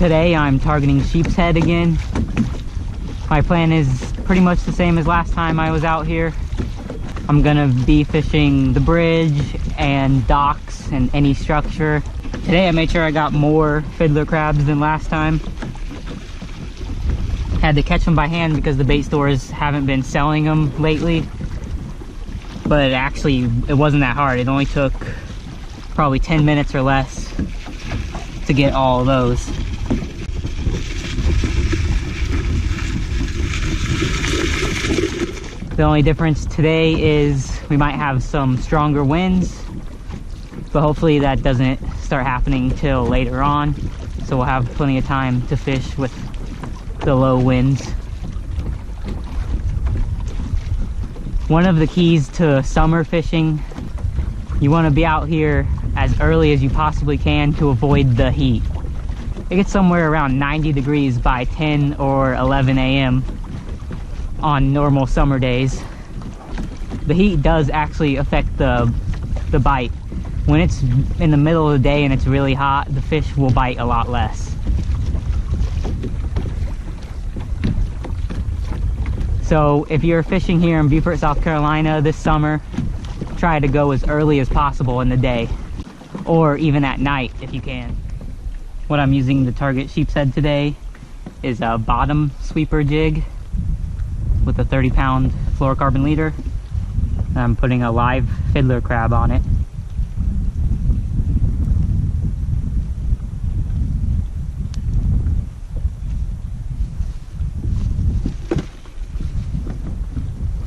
today I'm targeting sheep's head again. My plan is pretty much the same as last time I was out here. I'm gonna be fishing the bridge and docks and any structure. Today I made sure I got more fiddler crabs than last time. Had to catch them by hand because the bait stores haven't been selling them lately. But actually, it wasn't that hard. It only took probably 10 minutes or less to get all of those. The only difference today is we might have some stronger winds, but hopefully that doesn't start happening till later on. So we'll have plenty of time to fish with the low winds. One of the keys to summer fishing, you want to be out here as early as you possibly can to avoid the heat. It gets somewhere around 90 degrees by 10 or 11 a.m. on normal summer days. The heat does actually affect the bite. When it's in the middle of the day and it's really hot, the fish will bite a lot less. So if you're fishing here in Beaufort, South Carolina this summer, try to go as early as possible in the day, or even at night if you can. What I'm using to target sheep's head today is a bottom sweeper jig with a 30-pound fluorocarbon leader. And I'm putting a live fiddler crab on it.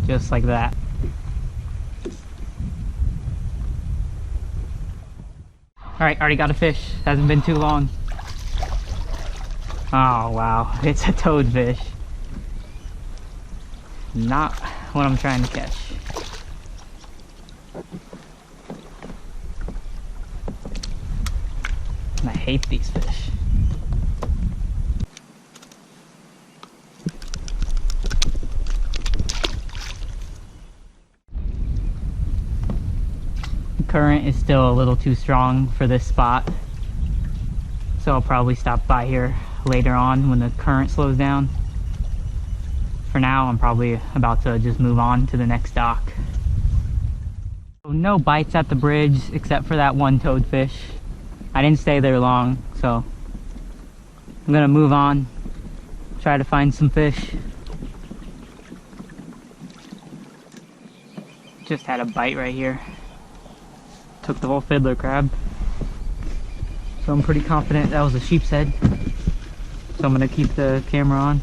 Just like that. Alright, already got a fish. Hasn't been too long. Oh wow, it's a toadfish. Not what I'm trying to catch. And I hate these fish. The current is still a little too strong for this spot, so I'll probably stop by here later on when the current slows down. For now, I'm probably about to just move on to the next dock. No bites at the bridge except for that one toadfish. I didn't stay there long, so I'm gonna move on, try to find some fish. Just had a bite right here. Took the whole fiddler crab. So I'm pretty confident that was a sheep's head. So I'm gonna keep the camera on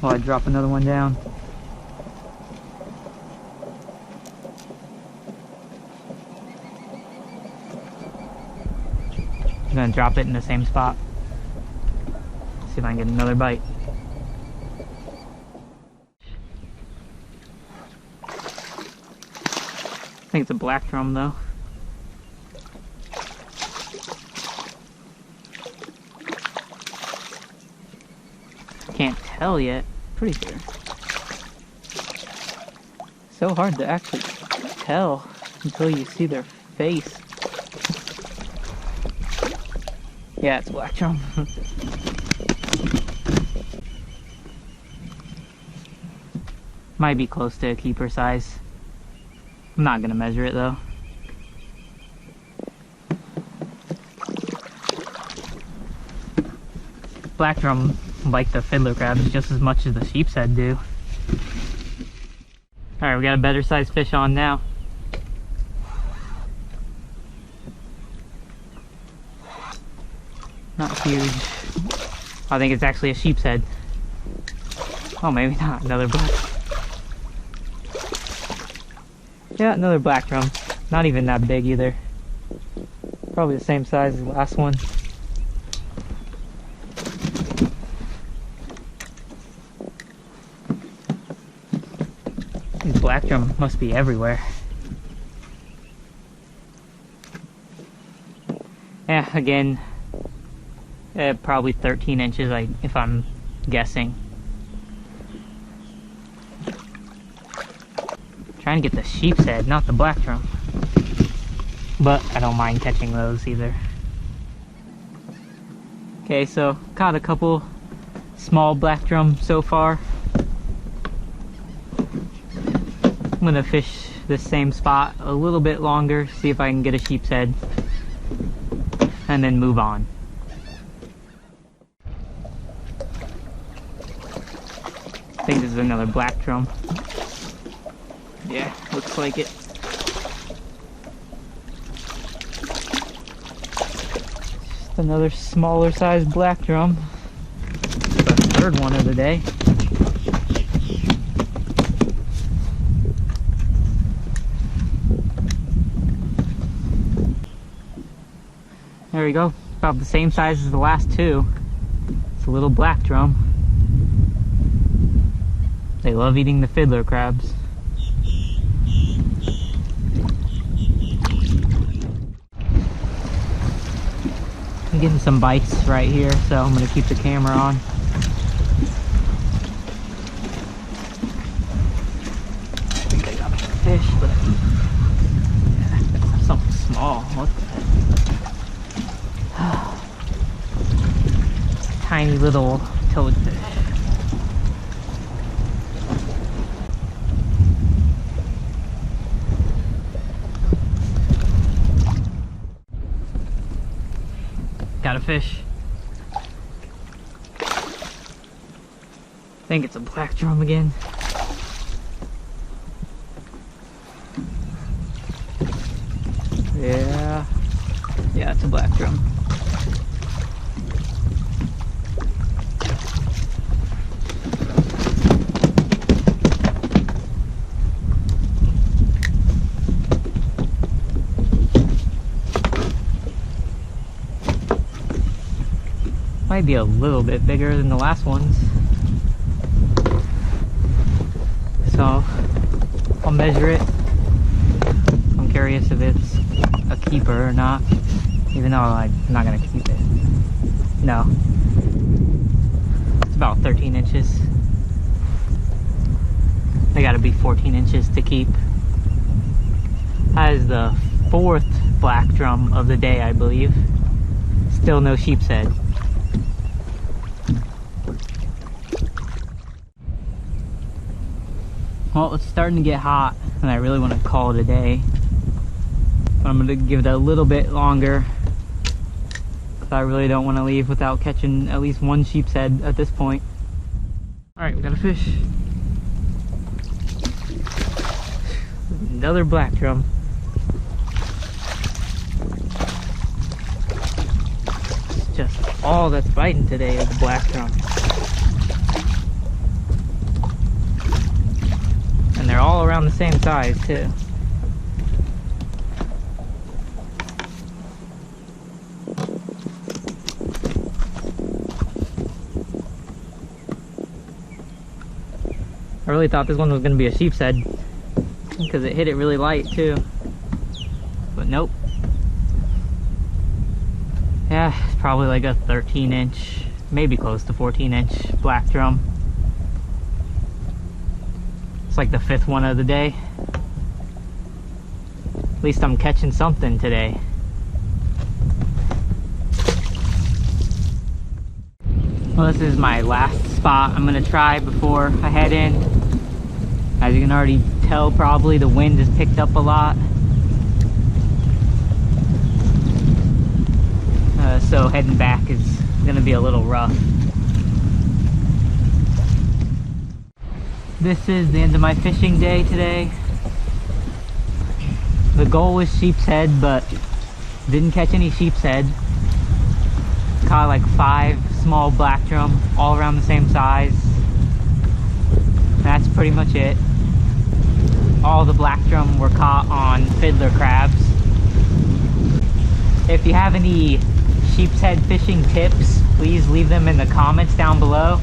while I drop another one down. I'm gonna drop it in the same spot. See if I can get another bite. I think it's a black drum though. Can't tell yet. Pretty sure. So hard to actually tell until you see their face. Yeah, it's black drum. Might be close to a keeper size. I'm not gonna measure it though. Black drum like the fiddler crabs just as much as the sheep's head do. Alright, we got a better sized fish on now. Not huge. I think it's actually a sheep's head. Oh, maybe not. Another black. Yeah, another black drum. Not even that big either. Probably the same size as the last one. These black drum must be everywhere. Yeah, again, probably 13 inches, if I'm guessing. Trying to get the sheep's head, not the black drum. But I don't mind catching those either. Okay, so caught a couple small black drum so far. I'm gonna fish this same spot a little bit longer, see if I can get a sheep's head, and then move on. I think this is another black drum. Yeah, looks like it. Just another smaller size black drum. The third one of the day. There we go. About the same size as the last two. It's a little black drum. They love eating the fiddler crabs. I'm getting some bites right here, so I'm going to keep the camera on. I think I got a fish, but yeah, something small. What the heck? Tiny little toadfish. Got a fish. I think it's a black drum again. Yeah, it's a black drum. Might be a little bit bigger than the last ones. So I'll measure it. I'm curious if it's a keeper or not, even though I'm not gonna keep it. No. It's about 13 inches. They gotta be 14 inches to keep. That is the fourth black drum of the day, I believe. Still no sheep's head. Well, it's starting to get hot, and I really want to call it a day. But I'm going to give it a little bit longer, because I really don't want to leave without catching at least one sheep's head at this point. Alright, we got a fish. Another black drum. It's just all that's biting today is the black drum. And they're all around the same size too. I really thought this one was going to be a sheep's head because it hit it really light too. But nope. Yeah, it's probably like a 13-inch, maybe close to 14-inch black drum. It's like the fifth one of the day. At least I'm catching something today. Well, this is my last spot I'm gonna try before I head in. As you can already tell, probably the wind has picked up a lot. So heading back is gonna be a little rough. This is the end of my fishing day today. The goal was sheep's head, but didn't catch any sheep's head. Caught like 5 small black drum, all around the same size. That's pretty much it. All the black drum were caught on fiddler crabs. If you have any sheep's head fishing tips, please leave them in the comments down below.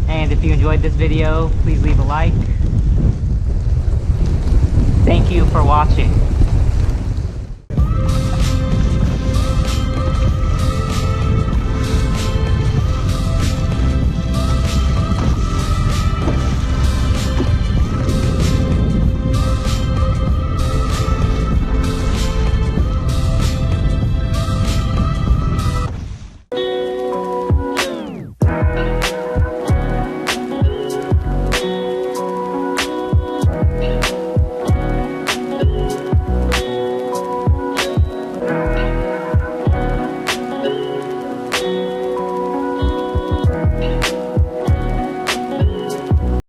And if you enjoyed this video, please leave a like. Thank you for watching.